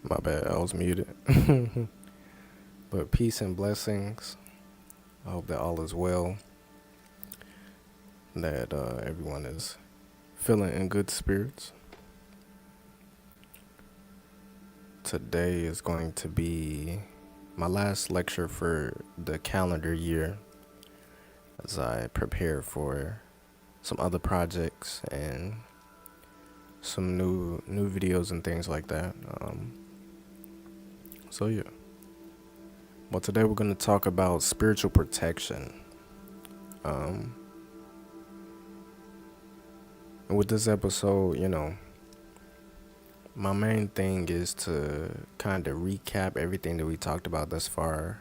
My bad, I was muted. But peace and blessings. I hope that all is well, that everyone is feeling in good spirits. Today is going to be my last lecture for the calendar year as I prepare for some other projects and some new videos and things like that. So yeah. Well, today we're going to talk about spiritual protection. And with this episode, my main thing is to kind of recap everything that we talked about thus far,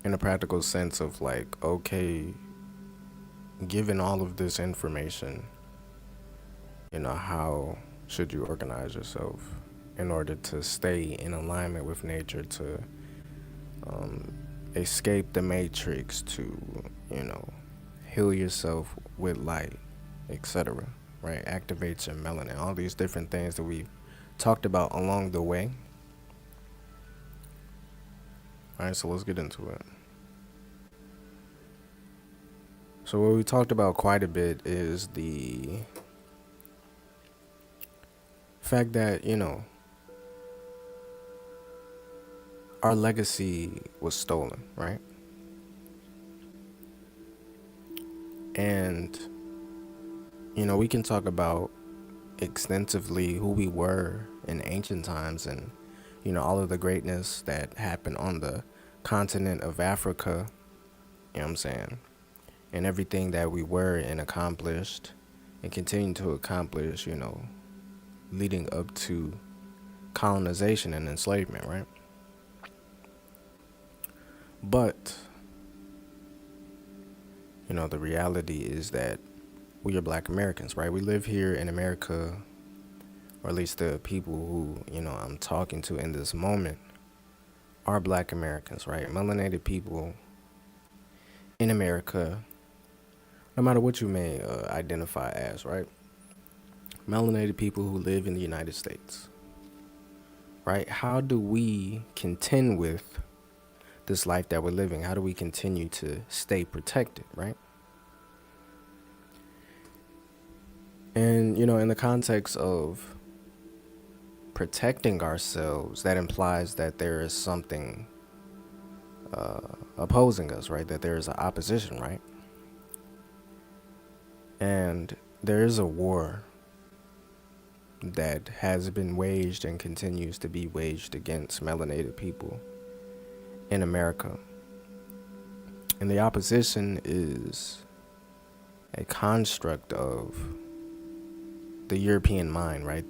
in a practical sense of like, okay, given all of this information, how should you organize yourself in order to stay in alignment with nature, to escape the matrix, to, heal yourself with light, etc. Right? Activates your melanin, all these different things that we've talked about along the way. All right, so let's get into it. So what we talked about quite a bit is the fact that, our legacy was stolen, right? And, we can talk about extensively who we were in ancient times and, all of the greatness that happened on the continent of Africa, you know what I'm saying? And everything that we were and accomplished and continue to accomplish, leading up to colonization and enslavement, right? But, the reality is that we are Black Americans, right? We live here in America, or at least the people who, I'm talking to in this moment are Black Americans, right? Melanated people in America, no matter what you may identify as, right? Melanated people who live in the United States, right? How do we contend with this life that we're living? How do we continue to stay protected, right? And, in the context of protecting ourselves, that implies that there is something opposing us, right? That there is an opposition, right? And there is a war that has been waged and continues to be waged against melanated people in America. And the opposition is a construct of the European mind, right?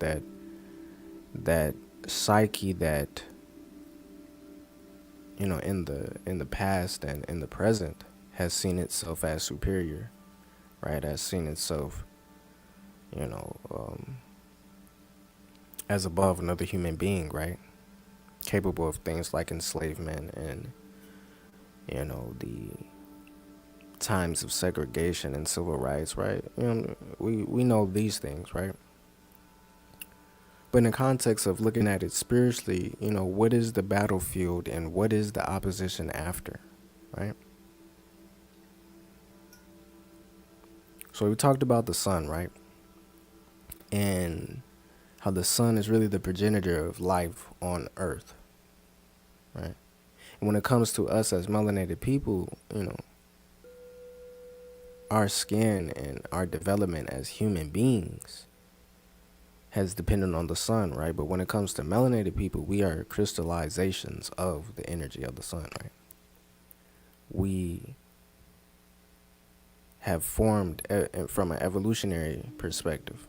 That psyche that, in the past and in the present has seen itself as superior, right? Has seen itself, as above another human being, right? Capable of things like enslavement and, the times of segregation and civil rights, right? We know these things, right? But in the context of looking at it spiritually, what is the battlefield and what is the opposition after, right? So we talked about the sun, right? And how the sun is really the progenitor of life on earth, right? And when it comes to us as melanated people, our skin and our development as human beings has depended on the sun, right? But when it comes to melanated people, we are crystallizations of the energy of the sun, right? We have formed from an evolutionary perspective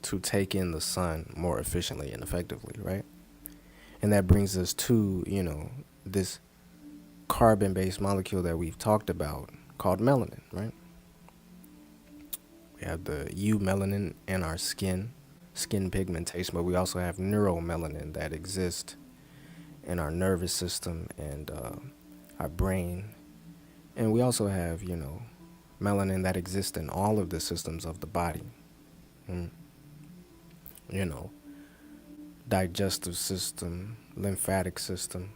to take in the sun more efficiently and effectively, right? And that brings us to, this carbon-based molecule that we've talked about called melanin, right? We have the eumelanin in our skin pigmentation, but we also have neuromelanin that exists in our nervous system and our brain. And we also have, melanin that exists in all of the systems of the body. you know, digestive system, lymphatic system,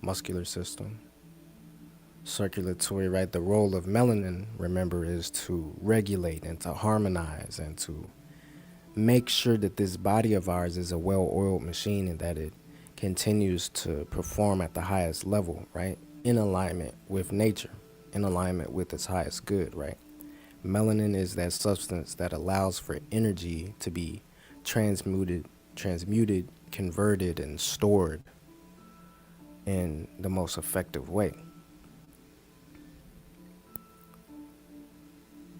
muscular system, circulatory, right? The role of melanin, remember, is to regulate and to harmonize and to make sure that this body of ours is a well-oiled machine and that it continues to perform at the highest level, right? In alignment with nature, in alignment with its highest good, right? Melanin is that substance that allows for energy to be transmuted, converted, and stored in the most effective way.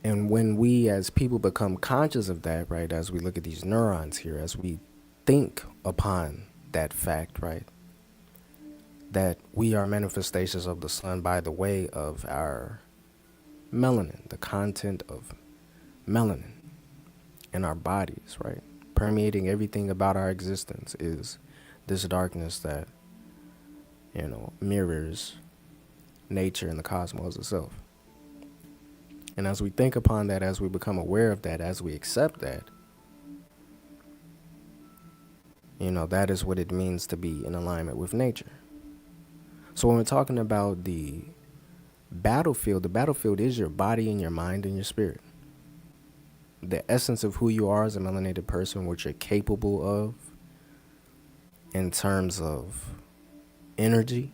And when we as people become conscious of that, right, as we look at these neurons here, as we think upon that fact, right, that we are manifestations of the sun by the way of our melanin, the content of melanin in our bodies, right, permeating everything about our existence is this darkness that, mirrors nature and the cosmos itself. And as we think upon that, as we become aware of that, as we accept that, that is what it means to be in alignment with nature. So when we're talking about the battlefield is your body and your mind and your spirit. The essence of who you are as a melanated person, what you're capable of in terms of energy,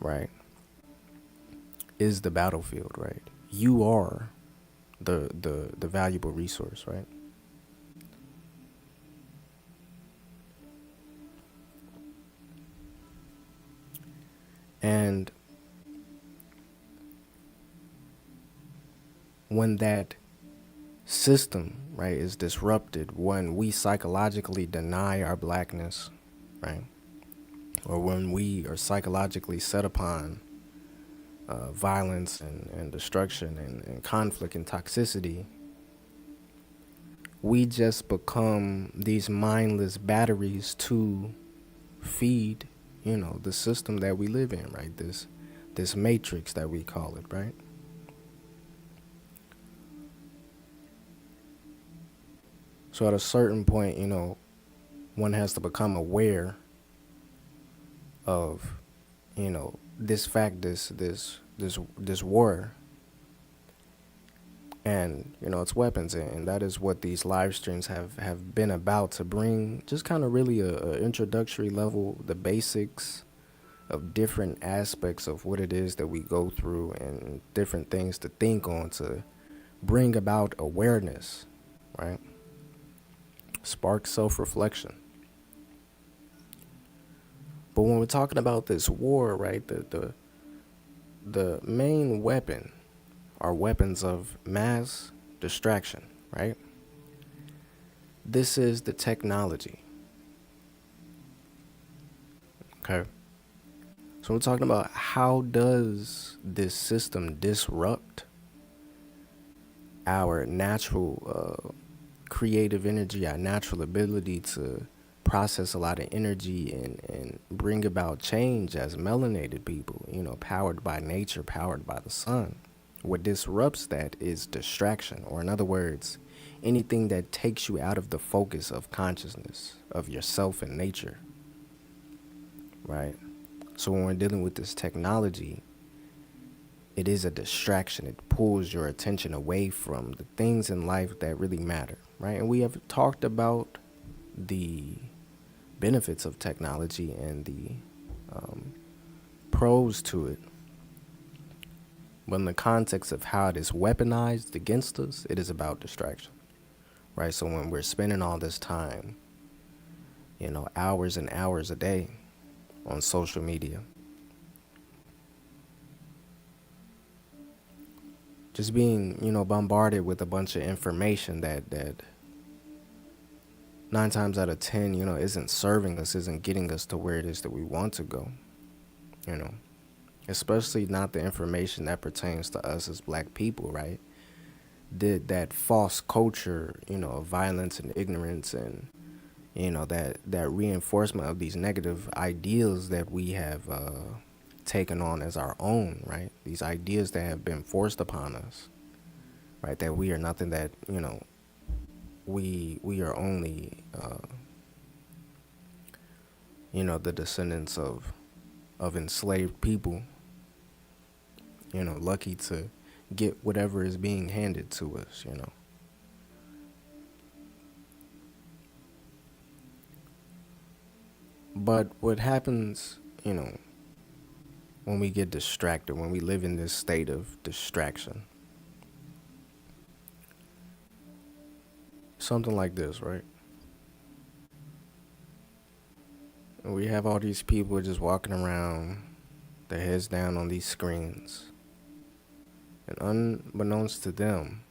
right, is the battlefield, right? You are the valuable resource, right? And when that system, right, is disrupted, when we psychologically deny our blackness, right, or when we are psychologically set upon violence and destruction and conflict and toxicity, we just become these mindless batteries to feed, the system that we live in, right? This matrix that we call it, right? So at a certain point, one has to become aware of, this fact, this war, and its weapons, and that is what these live streams have been about, to bring just kind of really a introductory level, the basics of different aspects of what it is that we go through and different things to think on, to bring about awareness, right? Spark self-reflection. But when we're talking about this war, right, the main weapon are weapons of mass distraction, right? This is the technology. Okay. So we're talking about how does this system disrupt our natural creative energy, our natural ability to process a lot of energy and bring about change as melanated people, powered by nature, powered by the sun. What disrupts that is distraction, or in other words, anything that takes you out of the focus of consciousness, of yourself and nature, right? So when we're dealing with this technology, it is a distraction. It pulls your attention away from the things in life that really matter, right? And we have talked about the benefits of technology and the pros to it. But in the context of how it is weaponized against us, it is about distraction, right? So when we're spending all this time, hours and hours a day on social media, just being, bombarded with a bunch of information that 9 times out of 10, isn't serving us, isn't getting us to where it is that we want to go, especially not the information that pertains to us as black people, right? That false culture, of violence and ignorance and, that reinforcement of these negative ideals that we have taken on as our own, right? These ideas that have been forced upon us, right? That we are nothing, that, we are only the descendants of enslaved people, lucky to get whatever is being handed to us. But what happens, when we get distracted, when we live in this state of distraction, something like this, right? We have all these people just walking around, their heads down on these screens, and unbeknownst to them,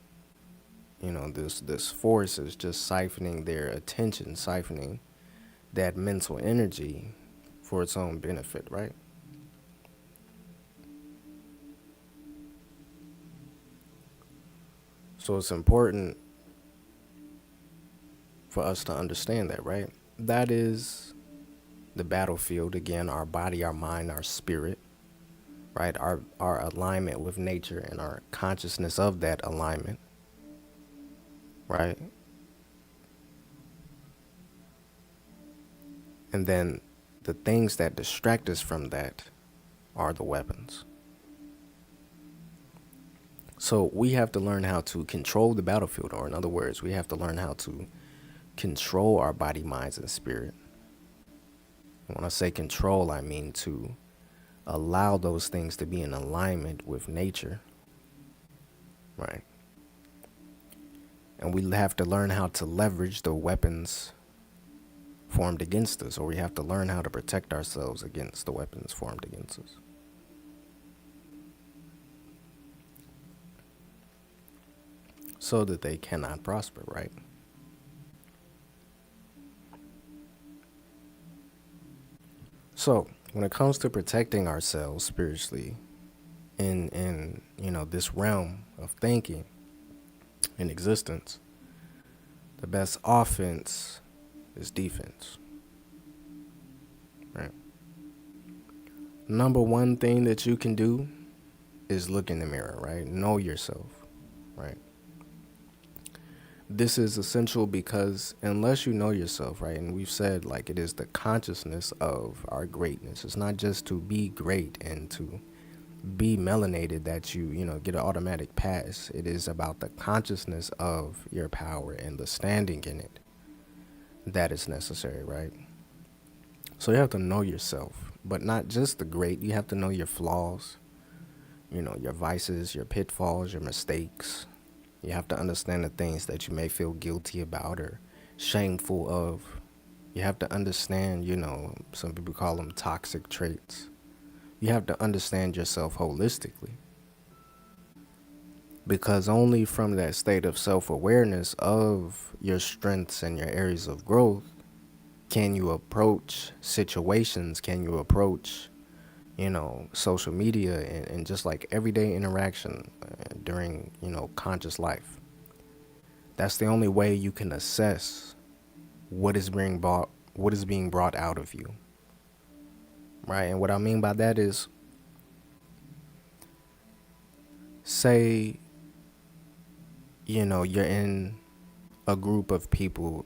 this force is just siphoning their attention, siphoning that mental energy for its own benefit, right? So it's important for us to understand that, right? That is the battlefield, again, our body, our mind, our spirit, right? Our alignment with nature and our consciousness of that alignment, right? And then the things that distract us from that are the weapons. So we have to learn how to control the battlefield, or in other words, we have to learn how to control our body, minds, and spirit. And when I say control, I mean to allow those things to be in alignment with nature, right? And we have to learn how to leverage the weapons formed against us, or we have to learn how to protect ourselves against the weapons formed against us. So that they cannot prosper, right? So when it comes to protecting ourselves spiritually in this realm of thinking and existence, the best offense is defense, right? Number one thing that you can do is look in the mirror, right? Know yourself, right? This is essential because unless you know yourself, right, and we've said like it is the consciousness of our greatness. It's not just to be great and to be melanated that you get an automatic pass. It is about the consciousness of your power and the standing in it that is necessary, right? So you have to know yourself, but not just the great. You have to know your flaws, your vices, your pitfalls, your mistakes. You have to understand the things that you may feel guilty about or shameful of. You have to understand, some people call them toxic traits. You have to understand yourself holistically. Because only from that state of self-awareness of your strengths and your areas of growth can you approach situations, can you approach, social media and just like everyday interaction during, conscious life. That's the only way you can assess what is being brought out of you. Right? And what I mean by that is, say, you're in a group of people,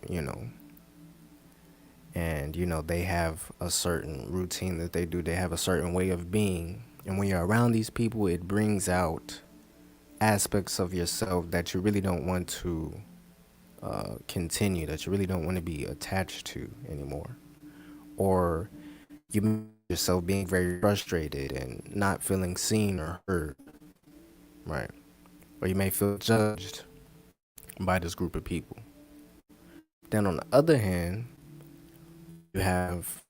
and, they have a certain routine that they do. They have a certain way of being. And when you're around these people, it brings out aspects of yourself that you really don't want to continue, that you really don't want to be attached to anymore. Or you may find yourself being very frustrated and not feeling seen or heard, right? Or you may feel judged by this group of people. Then on the other hand, you have,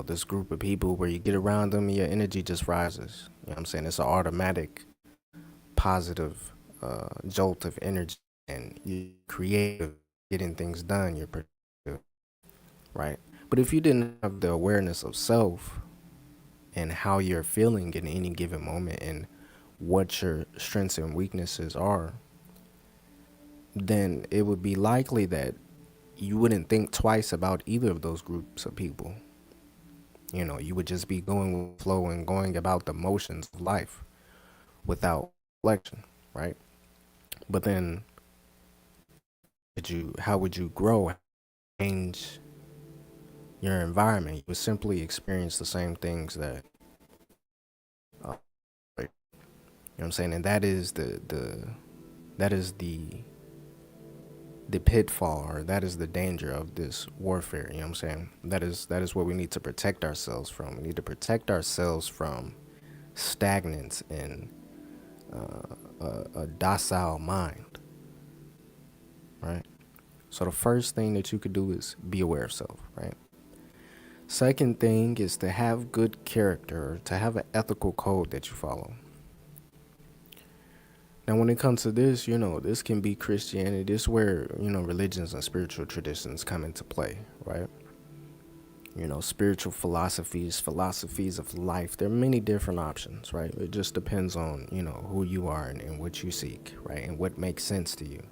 this group of people where you get around them and your energy just rises. You know what I'm saying? It's an automatic positive jolt of energy, and you're creative, getting things done, you're productive, right? But if you didn't have the awareness of self and how you're feeling in any given moment and what your strengths and weaknesses are, then it would be likely that you wouldn't think twice about either of those groups of people. You would just be going with the flow and going about the motions of life without reflection, right? But then How would you grow, change your environment? You would simply experience the same things that, like, you know what I'm saying? And that is that is the pitfall, or that is the danger of this warfare. You know what I'm saying? That is what we need to protect ourselves from. We need to protect ourselves from stagnance and a docile mind, right? So the first thing that you could do is be aware of self, right? Second thing is to have good character, to have an ethical code that you follow. Now, when it comes to this, this can be Christianity. This is where, religions and spiritual traditions come into play, right? Spiritual philosophies of life. There are many different options, right? It just depends on, who you are and what you seek, right? And what makes sense to you.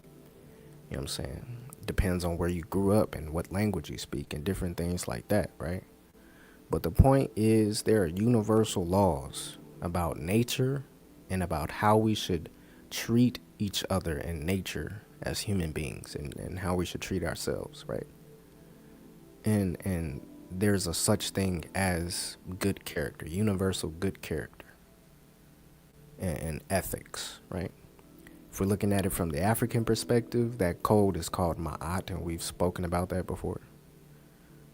You know what I'm saying? Depends on where you grew up and what language you speak and different things like that, right? But the point is, there are universal laws about nature and about how we should treat each other in nature as human beings, and how we should treat ourselves, right? And there's a such thing as good character, universal good character, and ethics, right? If we're looking at it from the African perspective, that code is called Ma'at, and we've spoken about that before.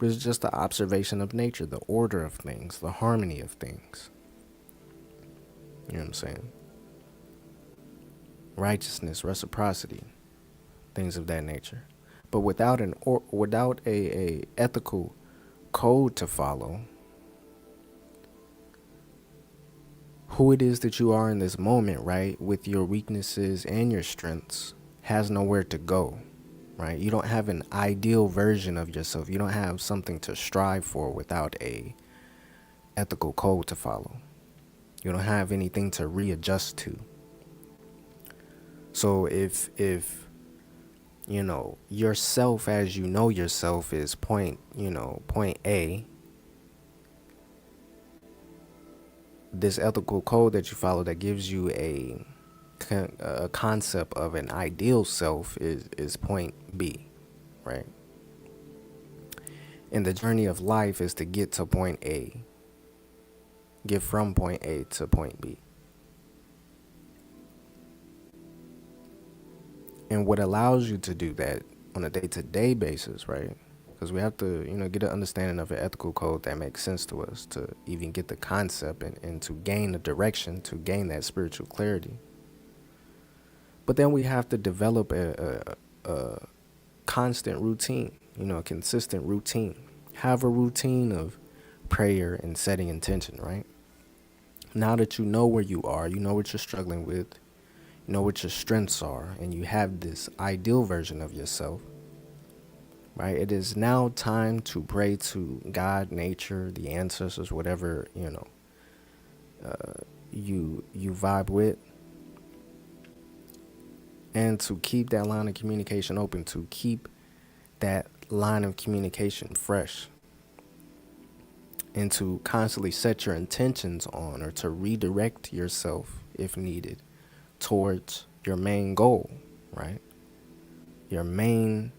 But it's just the observation of nature, the order of things, the harmony of things. You know what I'm saying? Righteousness, reciprocity, things of that nature. But without a ethical code to follow, who it is that you are in this moment, right, with your weaknesses and your strengths, has nowhere to go, right? You don't have an ideal version of yourself. You don't have something to strive for without a ethical code to follow. You don't have anything to readjust to. So if yourself as you know yourself is point A, this ethical code that you follow that gives you a concept of an ideal self is point B, right? And the journey of life is to get to point A, get from point A to point B. And what allows you to do that on a day-to-day basis, right? Because we have to, get an understanding of an ethical code that makes sense to us to even get the concept and to gain the direction, to gain that spiritual clarity. But then we have to develop a constant routine, a consistent routine. Have a routine of prayer and setting intention, right? Now that you know where you are, you know what you're struggling with, you know what your strengths are, and you have this ideal version of yourself, right? It is now time to pray to God, nature, the ancestors, whatever, you vibe with, and to keep that line of communication open, to keep that line of communication fresh, and to constantly set your intentions on, or to redirect yourself if needed towards your main goal, right? Your main,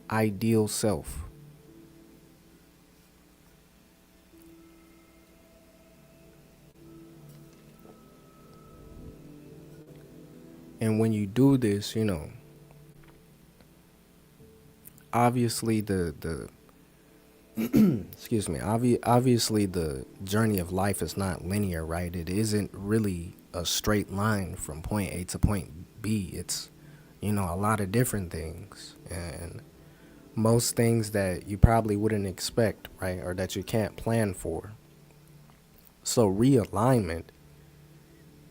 ideal self. And when you do this, obviously the excuse me, obviously the journey of life is not linear, right? It isn't really a straight line from point A to point B. It's, a lot of different things, and most things that you probably wouldn't expect, right? Or that you can't plan for. So realignment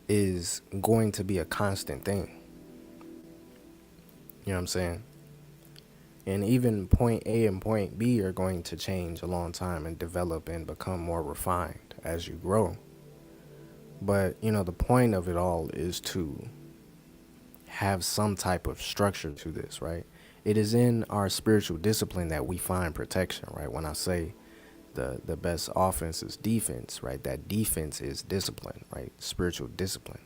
is going to be a constant thing. You know what I'm saying? And even point A and point B are going to change a long time and develop and become more refined as you grow. But, the point of it all is to have some type of structure to this, right? It is in our spiritual discipline that we find protection, right? When I say the best offense is defense, right? That defense is discipline, right? Spiritual discipline,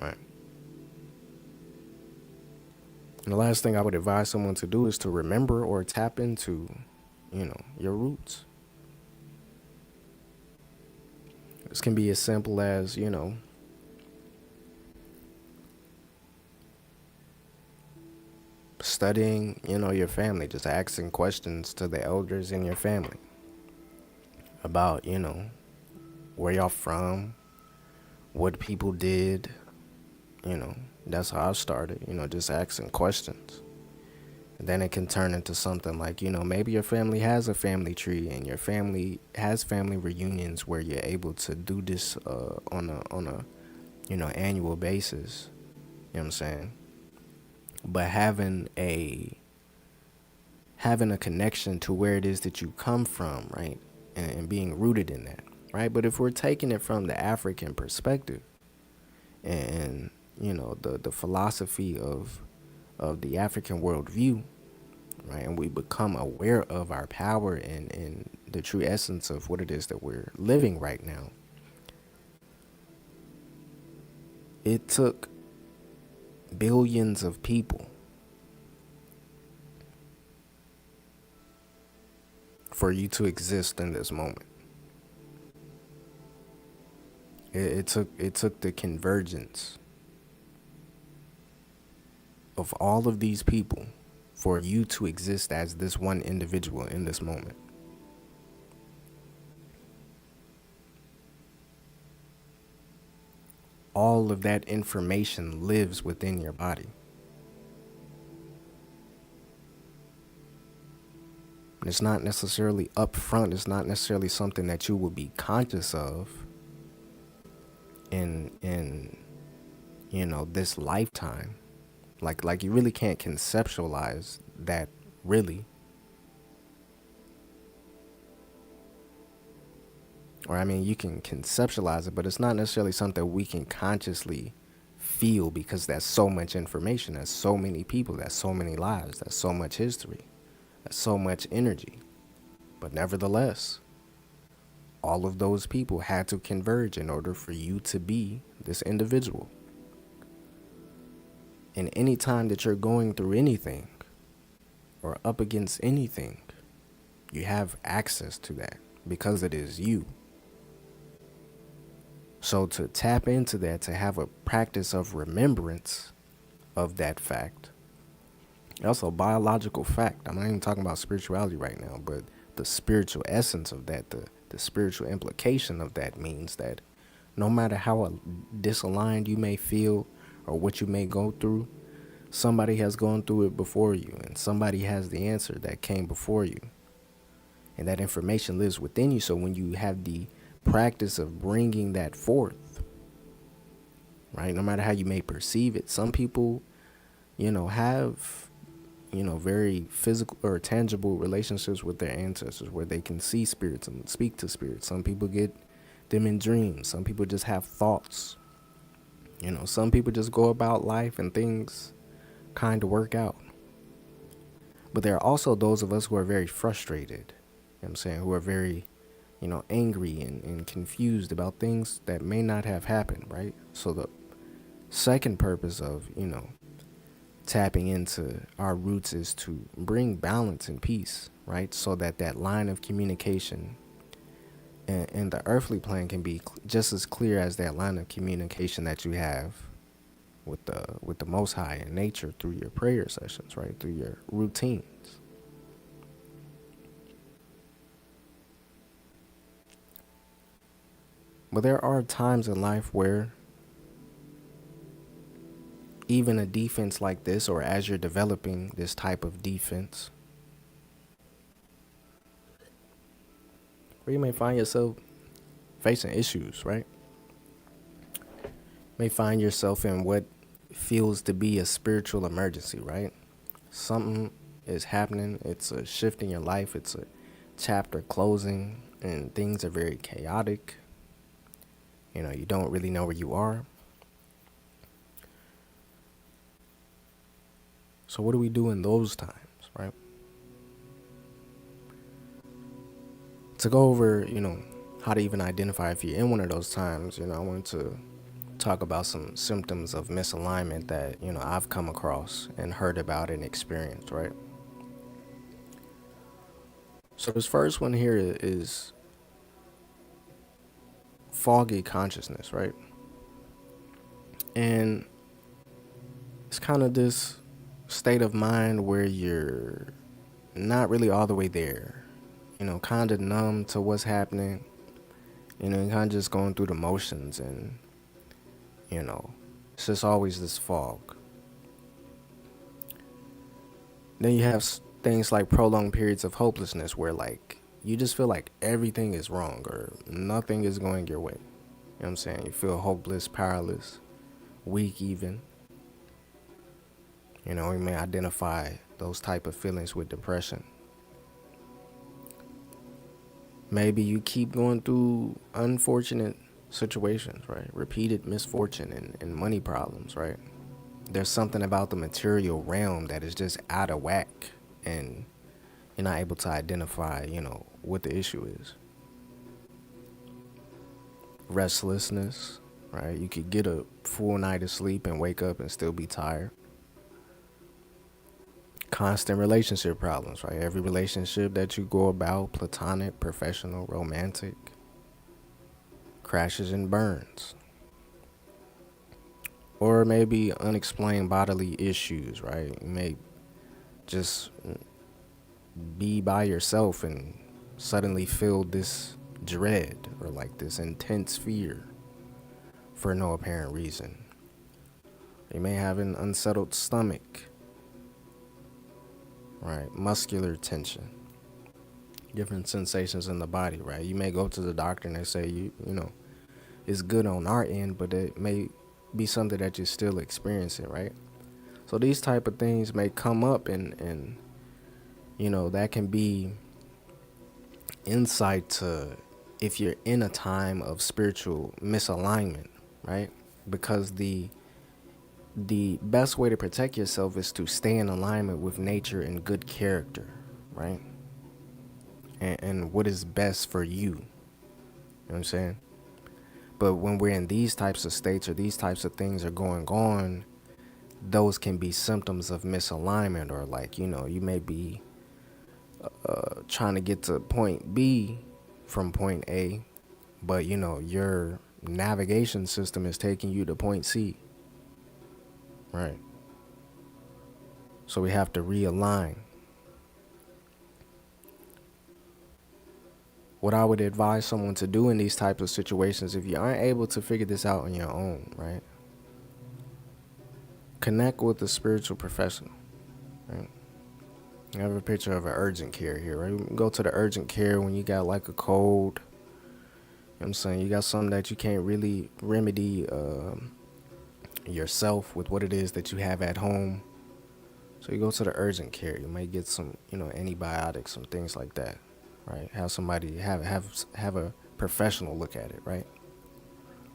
right? And the last thing I would advise someone to do is to remember or tap into, your roots. This can be as simple as, studying, your family, just asking questions to the elders in your family about, where y'all from, what people did, you know. That's how I started, just asking questions. And then it can turn into something like, maybe your family has a family tree and your family has family reunions where you're able to do this on a annual basis. You know what I'm saying? But having a connection to where it is that you come from, right? And being rooted in that, right? But if we're taking it from the African perspective and the philosophy of the African worldview, right? And we become aware of our power and the true essence of what it is that we're living right now. It took billions of people for you to exist in this moment. It took the convergence of all of these people for you to exist as this one individual in this moment. All of that information lives within your body. It's not necessarily upfront. It's not necessarily something that you will be conscious of in this lifetime. Like you really can't conceptualize that, really. Or I mean, you can conceptualize it, but it's not necessarily something we can consciously feel because that's so much information, that's so many people, that's so many lives, that's so much history, that's so much energy. But nevertheless, all of those people had to converge in order for you to be this individual. And any time that you're going through anything or up against anything, you have access to that because it is you. So to tap into that, to have a practice of remembrance of that fact, also biological fact. I'm not even talking about spirituality right now, but the spiritual essence of that, the spiritual implication of that means that no matter how disaligned you may feel or what you may go through, somebody has gone through it before you, and somebody has the answer that came before you. And that information lives within you. So when you have the practice of bringing that forth, right, no matter how you may perceive it, some people, have, very physical or tangible relationships with their ancestors where they can see spirits and speak to spirits. Some people get them in dreams. Some people just have thoughts. Some people just go about life and things kind of work out. But there are also those of us who are very frustrated, who are very, angry and confused about things that may not have happened, right? So the second purpose of, tapping into our roots is to bring balance and peace, right? So that line of communication and the earthly plane can be just as clear as that line of communication that you have with the Most High in nature through your prayer sessions, right? Through your routines. But there are times in life where even a defense like this, or as you're developing this type of defense, where you may find yourself facing issues, right? You may find yourself in what feels to be a spiritual emergency, right? Something is happening. It's a shift in your life. It's a chapter closing, and things are very chaotic. You don't really know where you are. So what do we do in those times, right? To go over, how to even identify if you're in one of those times, I want to talk about some symptoms of misalignment that, I've come across and heard about and experienced, right? So this first one here is foggy consciousness, right? And it's kind of this state of mind where you're not really all the way there, kind of numb to what's happening, and kind of just going through the motions, and, it's just always this fog. Then you have things like prolonged periods of hopelessness where, like, you just feel like everything is wrong or nothing is going your way. You know what I'm saying? You feel hopeless, powerless, weak even. You may identify those type of feelings with depression. Maybe you keep going through unfortunate situations, right? Repeated misfortune and money problems, right? There's something about the material realm that is just out of whack, and you're not able to identify, what the issue is. Restlessness, right? You could get a full night of sleep and wake up and still be tired. Constant relationship problems, right? Every relationship that you go about, platonic, professional, romantic, crashes and burns. Or maybe unexplained bodily issues, right? You may just be by yourself and suddenly feel this dread or like this intense fear for no apparent reason. You may have an unsettled stomach, right? Muscular tension, different sensations in the body, right? You may go to the doctor and they say it's good on our end, but it may be something that you're still experiencing, right? So these type of things may come up, and that can be insight to if you're in a time of spiritual misalignment, right? Because the best way to protect yourself is to stay in alignment with nature and good character, right? And what is best for you. You know what I'm saying? But when we're in these types of states or these types of things are going on, those can be symptoms of misalignment, or like, you may be trying to get to point B from point A, but your navigation system is taking you to point C, right? So we have to realign. What I would advise someone to do in these types of situations, if you aren't able to figure this out on your own, right? Connect with a spiritual professional, right? I have a picture of an urgent care here, right? Go to the urgent care when you got like a cold. You know what I'm saying? You got something that you can't really remedy yourself with what it is that you have at home. So you go to the urgent care. You might get some, antibiotics, some things like that, right? Have somebody have a professional look at it, right?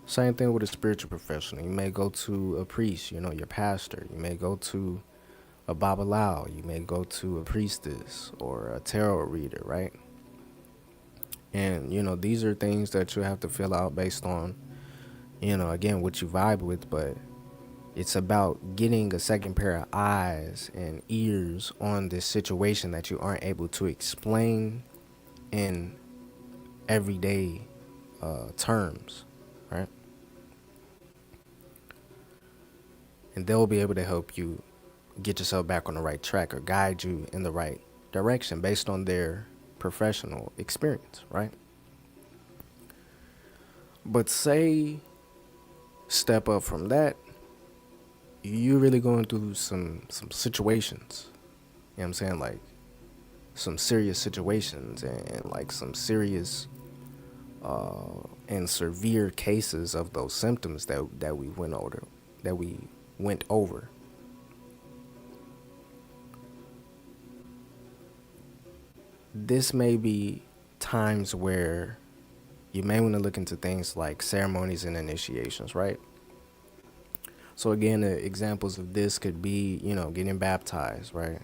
Same thing with a spiritual professional. You may go to a priest, your pastor. You may go to a babalao. You may go to a priestess or a tarot reader, right? And, these are things that you have to fill out based on, again, what you vibe with, but it's about getting a second pair of eyes and ears on this situation that you aren't able to explain in everyday terms, right? And they'll be able to help you get yourself back on the right track or guide you in the right direction based on their professional experience, right? But say, step up from that, you're really going through some situations, you know what I'm saying? Like some serious situations and like some serious and severe cases of those symptoms that we went over. This may be times where you may want to look into things like ceremonies and initiations, right? So again, examples of this could be, getting baptized, right?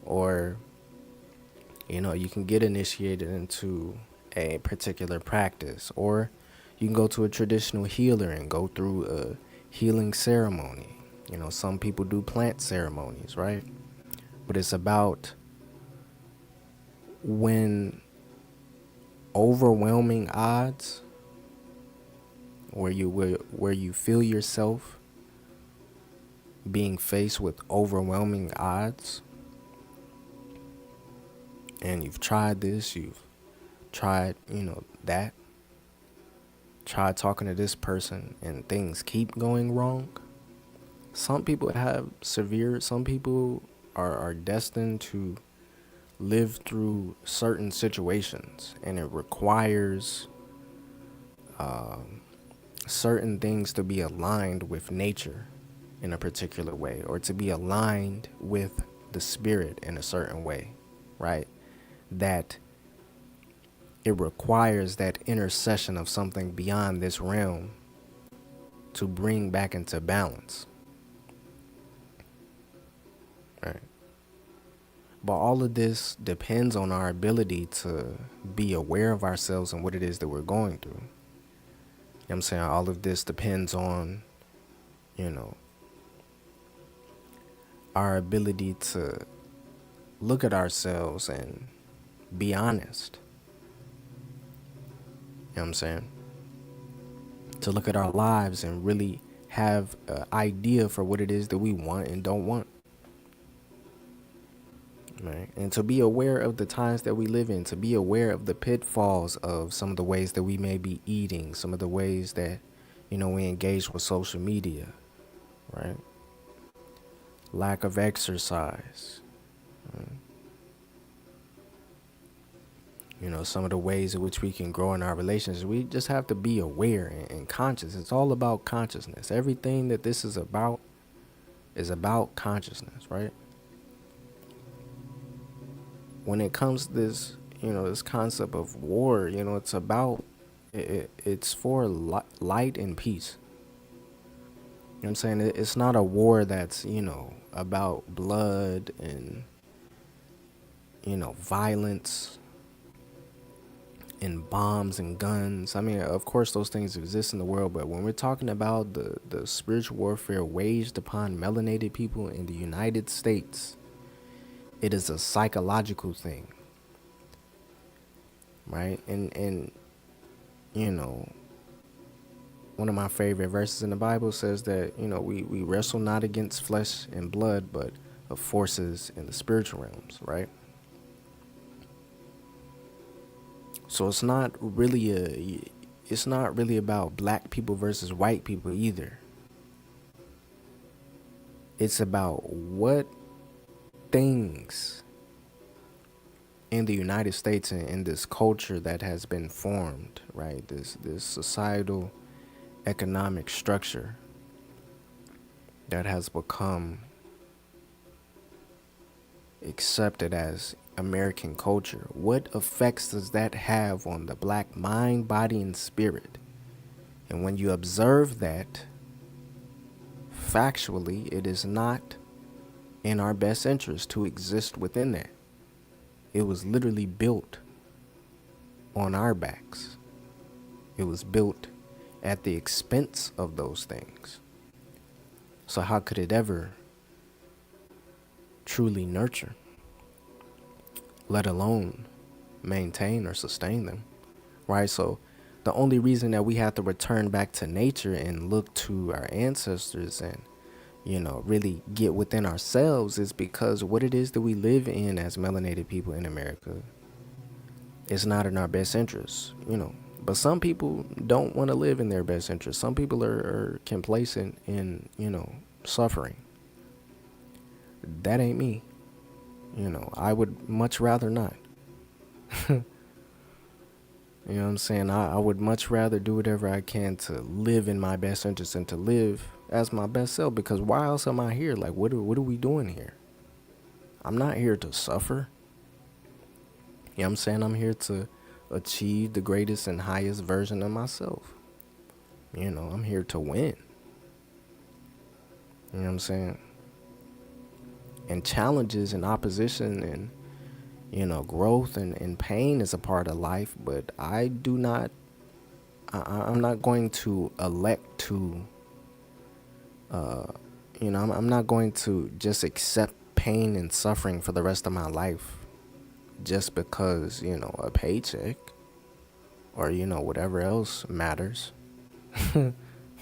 Or, you can get initiated into a particular practice, or You can go to a traditional healer and go through a healing ceremony. You know, some people do plant ceremonies, right? But it's about when overwhelming odds, where you feel yourself being faced with overwhelming odds, and you've tried this, you've tried, that, tried talking to this person, and things keep going wrong. Some people some people are destined to live through certain situations, and it requires certain things to be aligned with nature in a particular way, or to be aligned with the spirit in a certain way, right? That it requires that intercession of something beyond this realm to bring back into balance, right? But all of this depends on our ability to be aware of ourselves and what it is that we're going through. You know what I'm saying? All of this depends on, our ability to look at ourselves and be honest. You know what I'm saying? To look at our lives and really have an idea for what it is that we want and don't want. Right? And to be aware of the times that we live in, to be aware of the pitfalls of some of the ways that we may be eating, some of the ways that, we engage with social media, right? Lack of exercise, right? Some of the ways in which we can grow in our relationships. We just have to be aware and conscious. It's all about consciousness. Everything that this is about consciousness, right? When it comes to this, this concept of war, it's about, it's for light and peace. You know what I'm saying? It's not a war that's, about blood and, violence and bombs and guns. I mean, of course, those things exist in the world, but when we're talking about the spiritual warfare waged upon melanated people in the United States, it is a psychological thing, right? And one of my favorite verses in the Bible says that, we wrestle not against flesh and blood, but of forces in the spiritual realms, right? So it's not really about black people versus white people either. It's about what things in the United States and in this culture that has been formed, right? This societal economic structure that has become accepted as American culture. What effects does that have on the black mind, body, and spirit? And when you observe that, factually, it is not in our best interest to exist within that. It was literally built on our backs. It was built at the expense of those things. So how could it ever truly nurture, let alone maintain or sustain them, right? So the only reason that we have to return back to nature and look to our ancestors and, really get within ourselves is because what it is that we live in as melanated people in America is not in our best interest, But some people don't want to live in their best interest. Some people are complacent in, suffering. That ain't me. I would much rather not. You know what I'm saying? I would much rather do whatever I can to live in my best interest and to live as my best self, because why else am I here? Like, what are we doing here? I'm not here to suffer. You know what I'm saying? I'm here to achieve the greatest and highest version of myself. I'm here to win. You know what I'm saying? And challenges and opposition and, growth and pain is a part of life, but I I'm not going to elect to, I'm not going to just accept pain and suffering for the rest of my life just because, a paycheck or, whatever else matters.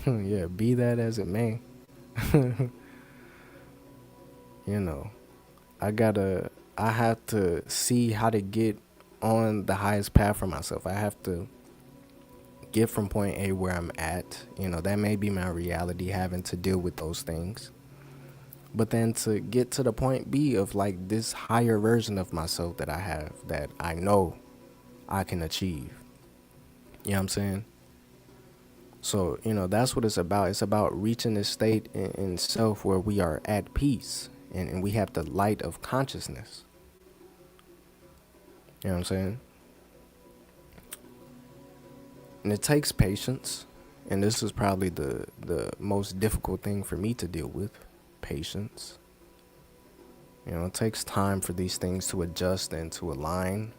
Yeah, be that as it may. you know, I have to see how to get on the highest path for myself. I have to get from point A where I'm at. That may be my reality, having to deal with those things. But then to get to the point B of like this higher version of myself that I have, that I know I can achieve. You know what I'm saying? So, that's what it's about. It's about reaching this state in self where we are at peace and we have the light of consciousness. You know what I'm saying? And it takes patience. And this is probably the most difficult thing for me to deal with, patience. It takes time for these things to adjust and to align.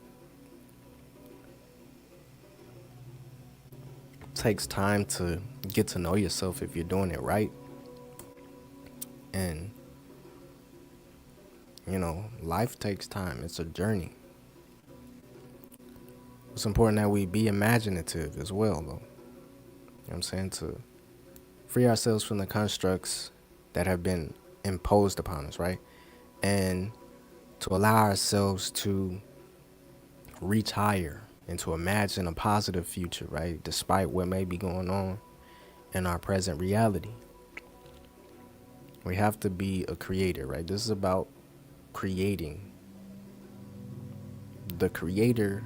It takes time to get to know yourself if you're doing it right. And, life takes time. It's a journey. It's important that we be imaginative as well, though. You know what I'm saying? To free ourselves from the constructs that have been imposed upon us, right? And to allow ourselves to reach higher and to imagine a positive future, right? Despite what may be going on in our present reality. We have to be a creator, right? This is about creating. The creator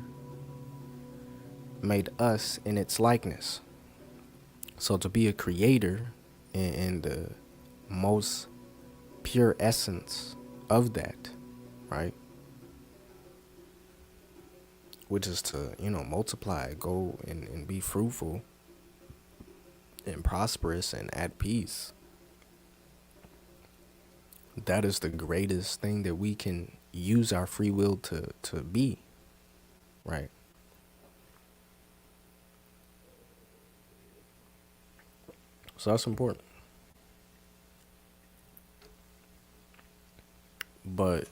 made us in its likeness. So to be a creator in the most pure essence of that, right? Which is to, multiply, go and be fruitful and prosperous and at peace. That is the greatest thing that we can use our free will to be, right? So that's important. But,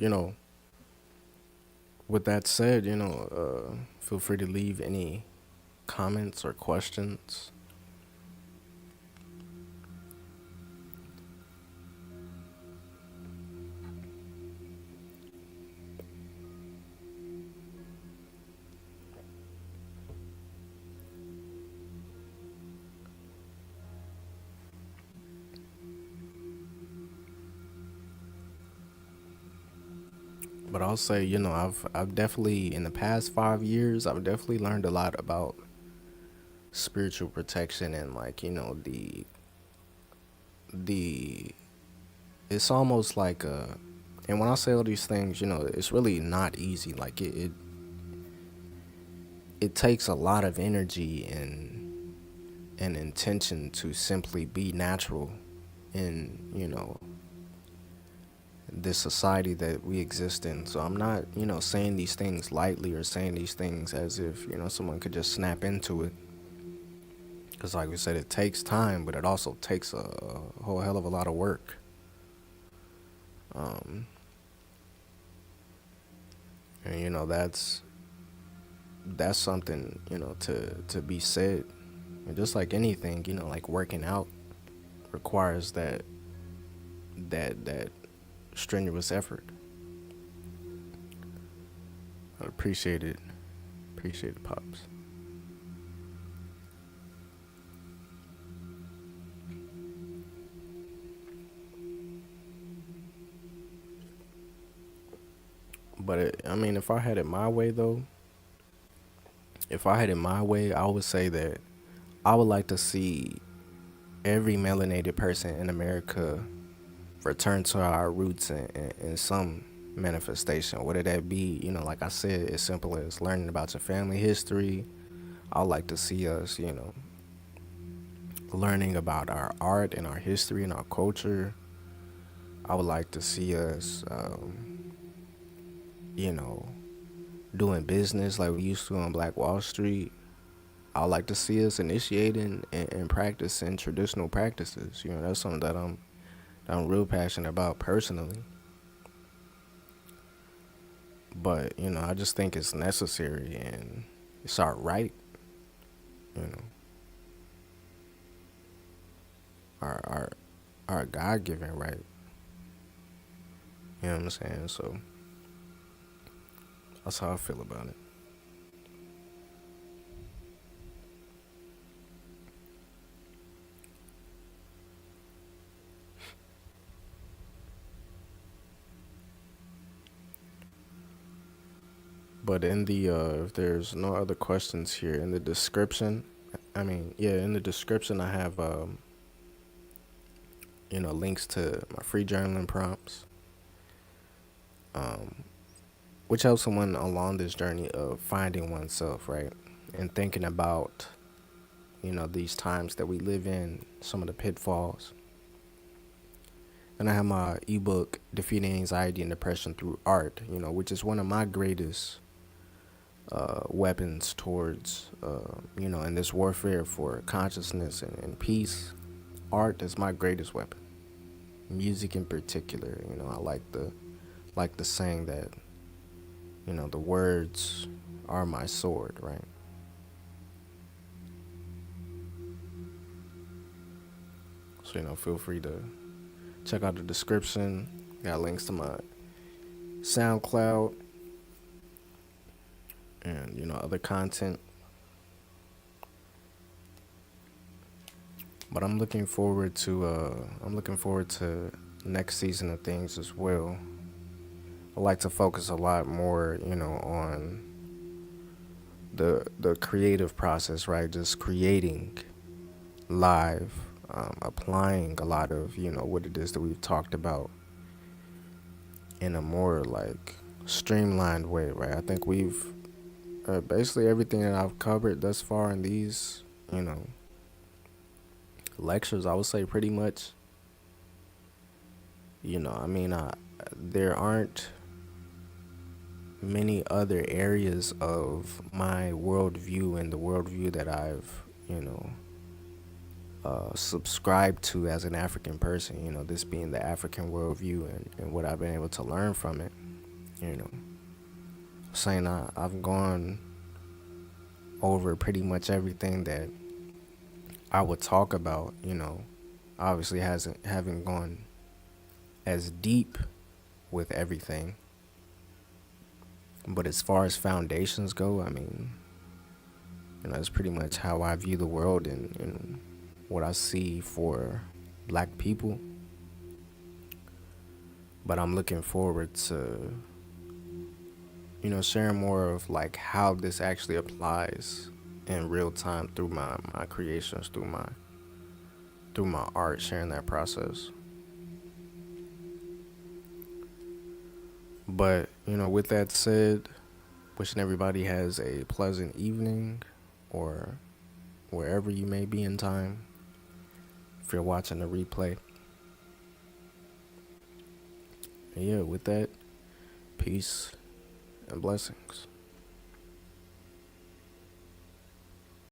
with that said, feel free to leave any comments or questions. But I'll say, I've definitely in the past 5 years, I've definitely learned a lot about spiritual protection and like, the it's almost like and when I say all these things, it's really not easy. Like it takes a lot of energy and intention to simply be natural in, this society that we exist in. So I'm not, saying these things lightly or saying these things as if, someone could just snap into it. Because like we said, it takes time, but it also takes a whole hell of a lot of work. And, that's something, to be said. And just like anything, like working out requires that strenuous effort. I appreciate it. Appreciate it, Pops. But if I had it my way though, I would say that I would like to see every melanated person in America return to our roots in some manifestation. Whether that be, like I said, as simple as learning about your family history. I would like to see us, learning about our art and our history and our culture. I would like to see us, you know, doing business like we used to on Black Wall Street. I like to see us initiating and practicing traditional practices. You know, that's something that I'm real passionate about personally. But you know, I just think it's necessary and it's our right. You know, our our our God given right. You know what I'm saying? So that's how I feel about it. But in the if there's no other questions here in the description, I mean, yeah, in the description I have links to my free journaling prompts, um, which helps someone along this journey of finding oneself, right, and thinking about these times that we live in, some of the pitfalls. And I have my ebook Defeating Anxiety and Depression Through Art, which is one of my greatest weapons towards, in this warfare for consciousness and peace. Art is my greatest weapon. Music in particular, I like the saying that, the words are my sword, right? So, feel free to check out the description. Got links to my SoundCloud and, other content. But I'm looking forward to next season of things as well. I like to focus a lot more, on the creative process, right? Just creating live, applying a lot of, what it is that we've talked about in a more like streamlined way, right? I think we've basically everything that I've covered thus far in these, lectures, I would say pretty much, I mean, there aren't many other areas of my worldview and the worldview that I've, subscribed to as an African person, this being the African worldview and what I've been able to learn from it, you know. Saying I've gone over pretty much everything that I would talk about, obviously hasn't haven't gone as deep with everything. But as far as foundations go, I mean, that's pretty much how I view the world and what I see for black people. But I'm looking forward to, sharing more of like how this actually applies in real time through my creations, through my art, sharing that process. But, with that said, wishing everybody has a pleasant evening or wherever you may be in time if you're watching the replay. And yeah, with that, peace and blessings.